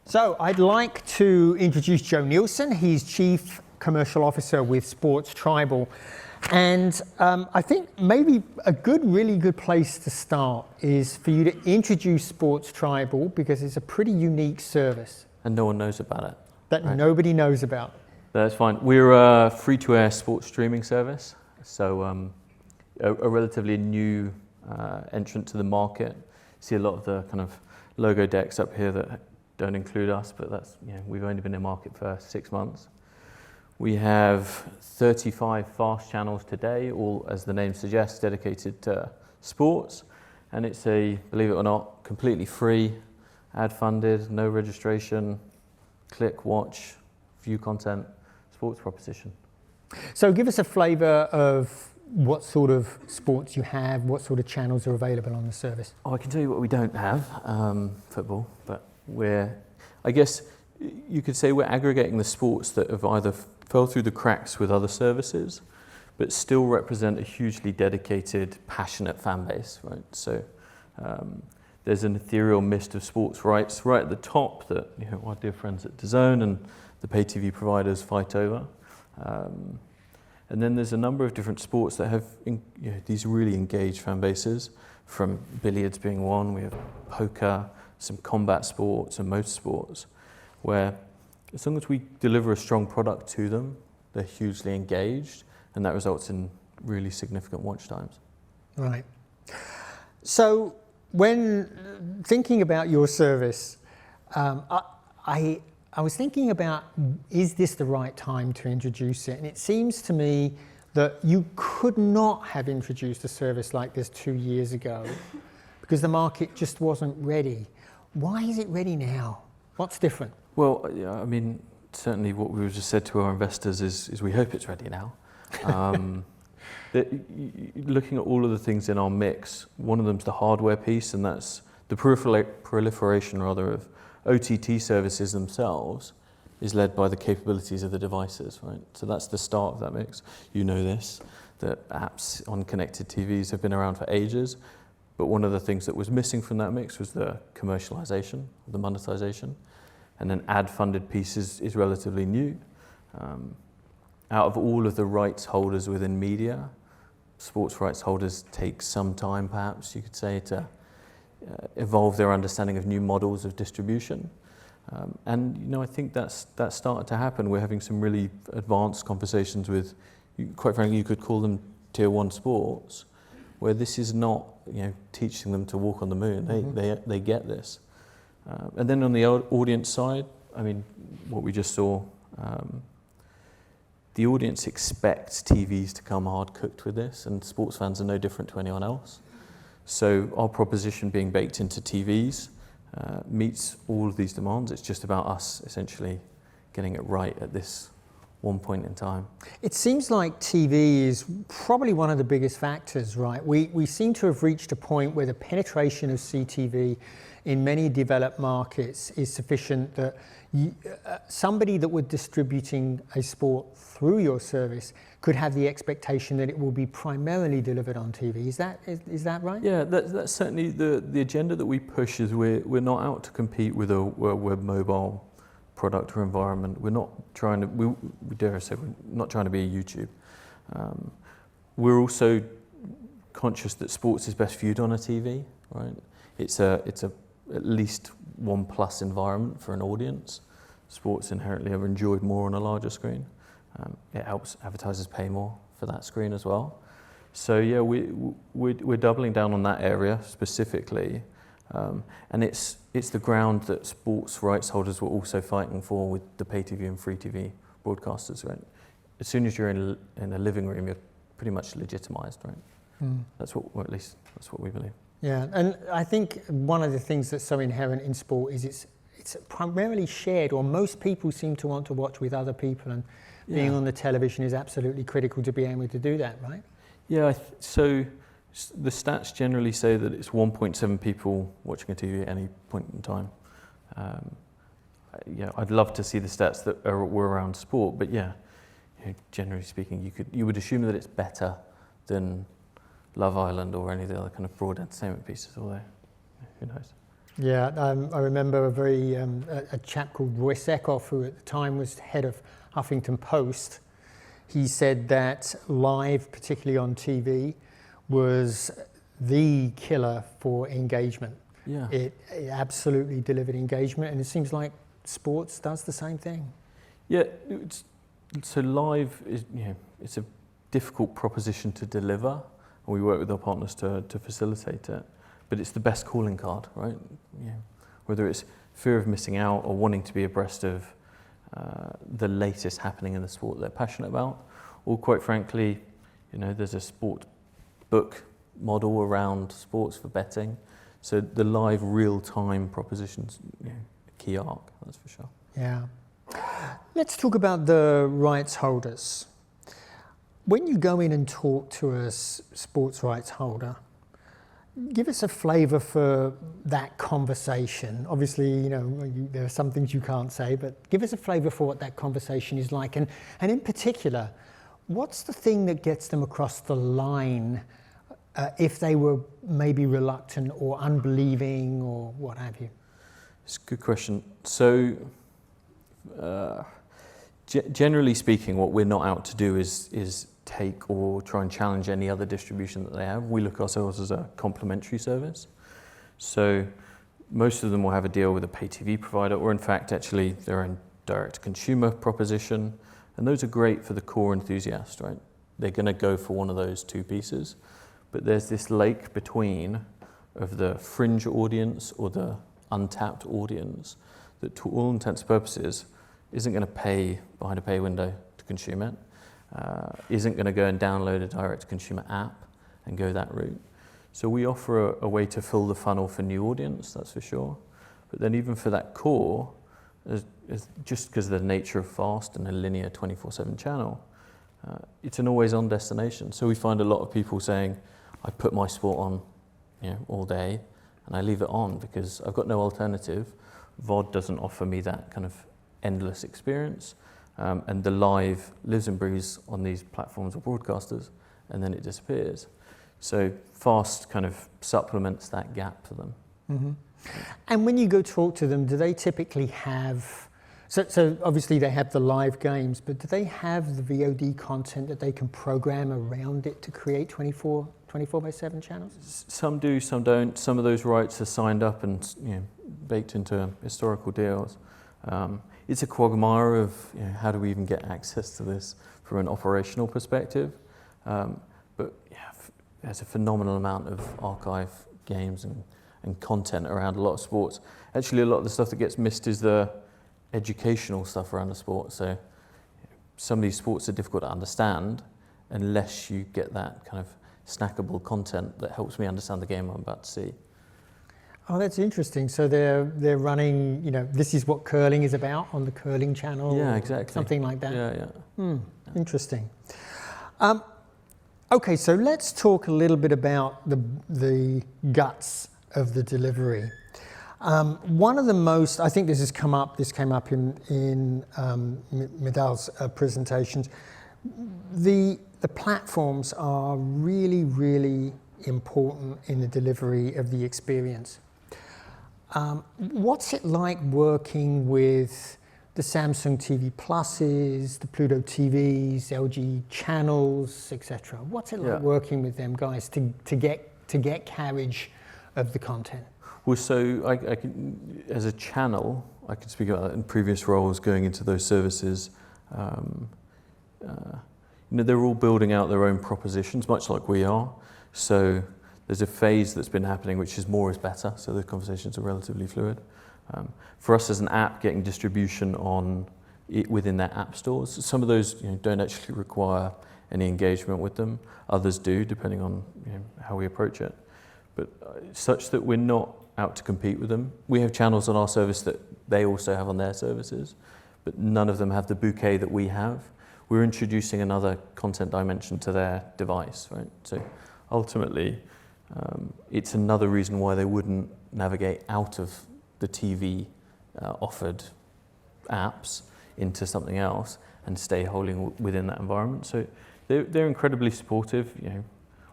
So I'd like to introduce Joe Nielsen. He's Chief Commercial Officer with Sportstribal. And I think maybe a really good place to start is for you to introduce Sportstribal, because it's a pretty unique service. And no one knows about it. That right? Nobody knows about. That's fine. We're a free-to-air sports streaming service. So a relatively new entrant to the market. See a lot of the kind of logo decks up here that don't include us, but that's, we've only been in market for 6 months. We have 35 fast channels today, all, as the name suggests, dedicated to sports. And it's a, believe it or not, completely free, ad-funded, no registration, click, watch, view content, sports proposition. So give us a flavour of what sort of sports you have, what sort of channels are available on the service. Oh, I can tell you what we don't have, football, but I guess you could say we're aggregating the sports that have either fell through the cracks with other services, but still represent a hugely dedicated, passionate fan base, right? So there's an ethereal mist of sports rights right at the top that our dear friends at DAZN and the pay TV providers fight over. And then there's a number of different sports that have these really engaged fan bases, from billiards being one, we have poker, some combat sports and motorsports, where as long as we deliver a strong product to them, they're hugely engaged, and that results in really significant watch times. Right. So when thinking about your service, I was thinking about, is this the right time to introduce it? And it seems to me that you could not have introduced a service like this 2 years ago because the market just wasn't ready. Why is it ready now? What's different? Well, I mean, certainly what we just said to our investors is we hope it's ready now. Looking at all of the things in our mix, one of them's the hardware piece, and that's the proliferation of OTT services themselves is led by the capabilities of the devices, right? So that's the start of that mix. You know this, that apps on connected TVs have been around for ages, but one of the things that was missing from that mix was the commercialization, the monetization, and an ad-funded piece is relatively new. Out of all of the rights holders within media, sports rights holders take some time, perhaps you could say, to evolve their understanding of new models of distribution. And I think that's started to happen. We're having some really advanced conversations with, quite frankly, you could call them tier one sports, where this is not teaching them to walk on the moon. They get this. And then on the audience side, I mean, what we just saw, the audience expects TVs to come hard cooked with this, and sports fans are no different to anyone else. So our proposition being baked into TVs meets all of these demands. It's just about us essentially getting it right at this one point in time. It seems like TV is probably one of the biggest factors, right? We seem to have reached a point where the penetration of CTV in many developed markets is sufficient that somebody that were distributing a sport through your service could have the expectation that it will be primarily delivered on TV. Is that right? Yeah, that's certainly the agenda that we push. Is we're not out to compete with a web mobile product or environment. We're not trying to, we dare I say, we're not trying to be a YouTube. We're also conscious that sports is best viewed on a TV, right? It's a at least 1+ environment for an audience. Sports inherently are enjoyed more on a larger screen. It helps advertisers pay more for that screen as well. So yeah, we're doubling down on that area specifically, and it's the ground that sports rights holders were also fighting for with the pay TV and free TV broadcasters. Right? As soon as you're in a living room, you're pretty much legitimized, right? That's what, or at least that's what we believe. Yeah, and I think one of the things that's so inherent in sport is it's primarily shared, or most people seem to want to watch with other people, and being on the television is absolutely critical to be able to do that, right? Yeah, so the stats generally say that it's 1.7 people watching a TV at any point in time. Yeah, I'd love to see the stats that were around sport, but yeah, generally speaking, you would assume that it's better than Love Island or any of the other kind of broad entertainment pieces, although who knows. Yeah, I remember a chap called Roy Sekoff, who at the time was head of Huffington Post. He said that live, particularly on TV, was the killer for engagement. Yeah. It absolutely delivered engagement, and it seems like sports does the same thing. Yeah, so live is, it's a difficult proposition to deliver, and we work with our partners to facilitate it. But it's the best calling card, right? Whether it's fear of missing out or wanting to be abreast of the latest happening in the sport they're passionate about, or quite frankly, there's a sport book model around sports for betting. So the live real-time proposition's a key arc, that's for sure. Yeah. Let's talk about the rights holders. When you go in and talk to a sports rights holder, give us a flavour for that conversation. Obviously, there are some things you can't say, but give us a flavour for what that conversation is like. And in particular, what's the thing that gets them across the line if they were maybe reluctant or unbelieving or what have you? It's a good question. So, generally speaking, what we're not out to do is take or try and challenge any other distribution that they have. We look at ourselves as a complementary service. So most of them will have a deal with a pay TV provider, or in fact, actually, their own direct-to-consumer proposition. And those are great for the core enthusiast, right? They're going to go for one of those two pieces. But there's this lake between of the fringe audience or the untapped audience that, to all intents and purposes, isn't going to pay behind a pay window to consume it, isn't going to go and download a direct-to-consumer app and go that route. So we offer a way to fill the funnel for new audience, that's for sure. But then even for that core, just because of the nature of FAST and a linear 24/7 channel, it's an always-on destination. So we find a lot of people saying, I put my sport on all day and I leave it on because I've got no alternative. VOD doesn't offer me that kind of endless experience. And the live lives and breathes on these platforms or broadcasters, and then it disappears. So FAST kind of supplements that gap for them. Mm-hmm. And when you go talk to them, do they typically have, so obviously they have the live games, but do they have the VOD content that they can program around it to create 24/7 channels? Some do, some don't. Some of those rights are signed up and baked into historical deals. It's a quagmire of how do we even get access to this from an operational perspective. But there's a phenomenal amount of archive games and content around a lot of sports. Actually, a lot of the stuff that gets missed is the educational stuff around the sport. So some of these sports are difficult to understand unless you get that kind of snackable content that helps me understand the game I'm about to see. Oh, that's interesting. So they're running, this is what curling is about on the curling channel. Yeah, exactly. Something like that. Yeah. Interesting. Okay, so let's talk a little bit about the guts of the delivery. One of the most, I think this came up in Medal's presentations. The platforms are really, really important in the delivery of the experience. What's it like working with the Samsung TV Pluses, the Pluto TVs, LG channels, etc.? What's it like working with them guys to get carriage of the content? Well, so I can, as a channel, I can speak about that in previous roles going into those services. They're all building out their own propositions, much like we are. So there's a phase that's been happening, which is more is better. So the conversations are relatively fluid. For us as an app, getting distribution on it within their app stores, some of those don't actually require any engagement with them. Others do, depending on how we approach it. But such that we're not out to compete with them. We have channels on our service that they also have on their services, but none of them have the bouquet that we have. We're introducing another content dimension to their device, right? So ultimately, it's another reason why they wouldn't navigate out of the TV offered apps into something else and stay wholly within that environment. So they're incredibly supportive.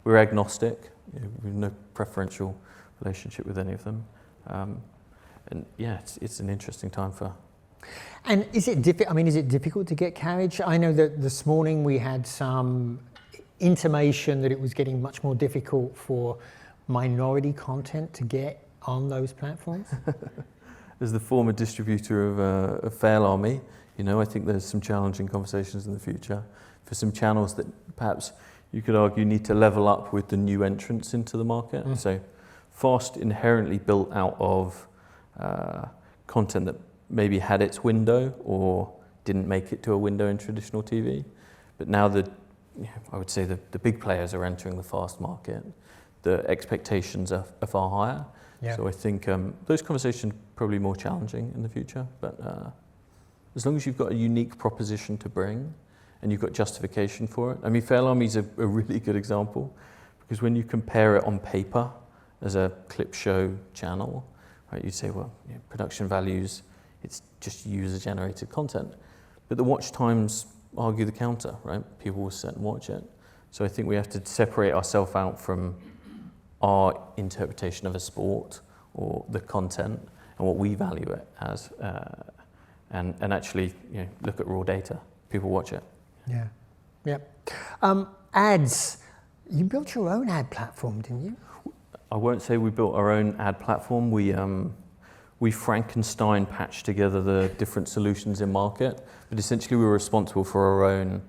We're agnostic. We have no preferential relationship with any of them. And yeah, it's an interesting time for. And is it difficult to get carriage? I know that this morning we had some intimation that it was getting much more difficult for minority content to get on those platforms. As the former distributor of Fail Army, I think there's some challenging conversations in the future for some channels that perhaps you could argue need to level up with the new entrants into the market. So Fast inherently built out of content that maybe had its window or didn't make it to a window in traditional TV. But now I would say the big players are entering the fast market. The expectations are far higher. Yeah. So I think those conversations are probably more challenging in the future. But as long as you've got a unique proposition to bring and you've got justification for it. I mean, Fail Army is a really good example because when you compare it on paper as a clip show channel, right, you'd say, well, production values, it's just user-generated content. But the watch times argue the counter, right? People will sit and watch it. So I think we have to separate ourselves out from our interpretation of a sport or the content and what we value it as, and actually look at raw data. People watch it. Yeah. Ads. You built your own ad platform, didn't you? I won't say we built our own ad platform. We Frankenstein patched together the different solutions in market, but essentially we were responsible for our own,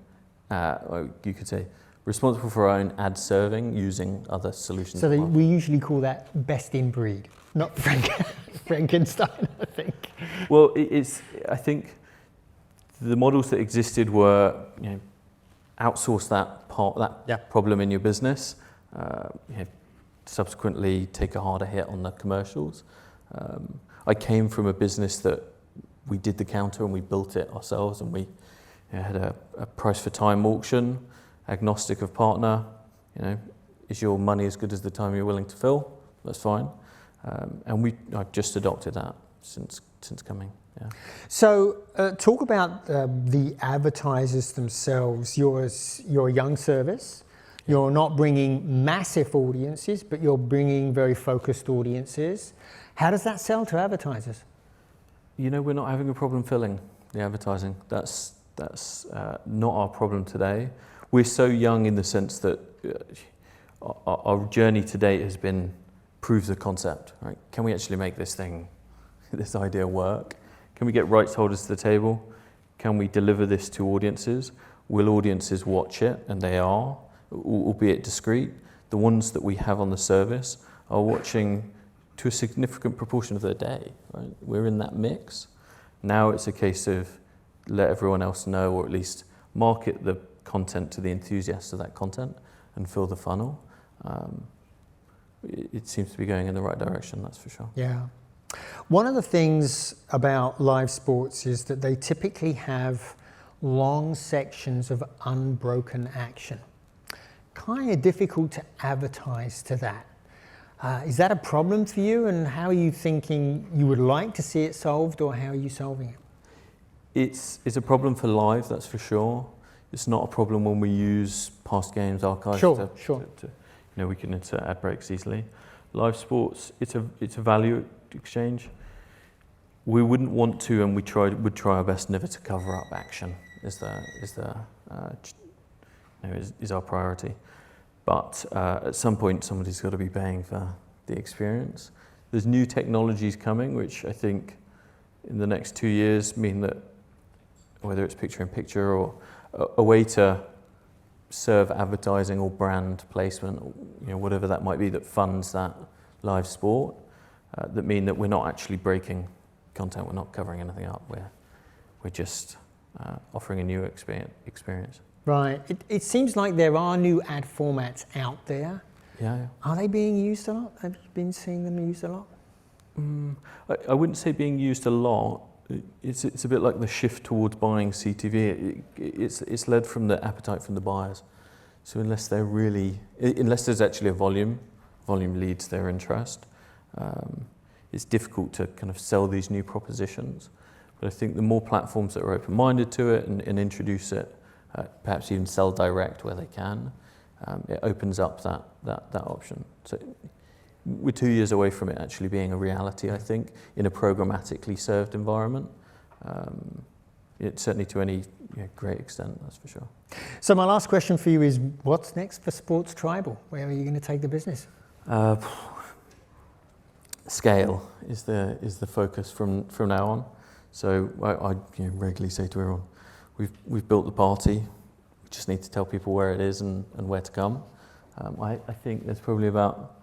you could say, responsible for our own ad serving using other solutions. So we usually call that best in breed, not Frankenstein, I think. Well, I think the models that existed were, outsource that problem in your business, subsequently take a harder hit on the commercials. I came from a business that we did the counter and we built it ourselves, and we had a price for time auction, agnostic of partner. Is your money as good as the time you're willing to fill? That's fine. And I've just adopted that since coming. Yeah. So talk about the advertisers themselves. You're a young service. You're not bringing massive audiences, but you're bringing very focused audiences. How does that sell to advertisers? We're not having a problem filling the advertising. That's not our problem today. We're so young in the sense that our journey to date has been prove the concept. Right? Can we actually make this idea work? Can we get rights holders to the table? Can we deliver this to audiences? Will audiences watch it? And they are, albeit discreet. The ones that we have on the service are watching to a significant proportion of their day. Right? We're in that mix. Now it's a case of let everyone else know, or at least market the content to the enthusiasts of that content and fill the funnel. It seems to be going in the right direction, that's for sure. Yeah. One of the things about live sports is that they typically have long sections of unbroken action. Kind of difficult to advertise to that. Is that a problem for you, and how are you thinking you would like to see it solved, or how are you solving it? It's a problem for live, that's for sure. It's not a problem when we use past games archives. Sure. We can insert ad breaks easily. Live sports, it's a value exchange. We wouldn't want to, and would try our best never to cover up action. Is our priority. But at some point, somebody's got to be paying for the experience. There's new technologies coming, which I think in the next 2 years mean that whether it's picture-in-picture or a way to serve advertising or brand placement, whatever that might be, that funds that live sport, that mean that we're not actually breaking content, we're not covering anything up, we're just offering a new experience. Right. It seems like there are new ad formats out there. Yeah. Are they being used a lot? Have you been seeing them used a lot? I wouldn't say being used a lot. It's a bit like the shift towards buying CTV. It's led from the appetite from the buyers. So unless there's actually a volume leads their interest. It's difficult to kind of sell these new propositions. But I think the more platforms that are open-minded to it and introduce it, perhaps even sell direct where they can, it opens up that option. So we're 2 years away from it actually being a reality, I think, in a programmatically served environment. Certainly to any great extent, that's for sure. So my last question for you is, what's next for Sportstribal? Where are you going to take the business? Scale is the focus from now on. So I regularly say to everyone, we've built the party. We just need to tell people where it is and where to come. I think there's probably about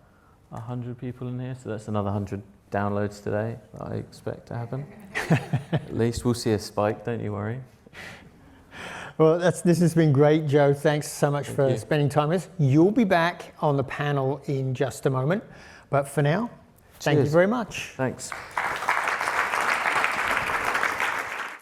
100 people in here, so that's another 100 downloads today that I expect to happen. At least we'll see a spike, don't you worry. Well, this has been great, Joe. Thanks so much for spending time with us. You'll be back on the panel in just a moment. But for now, thank you very much. Thanks.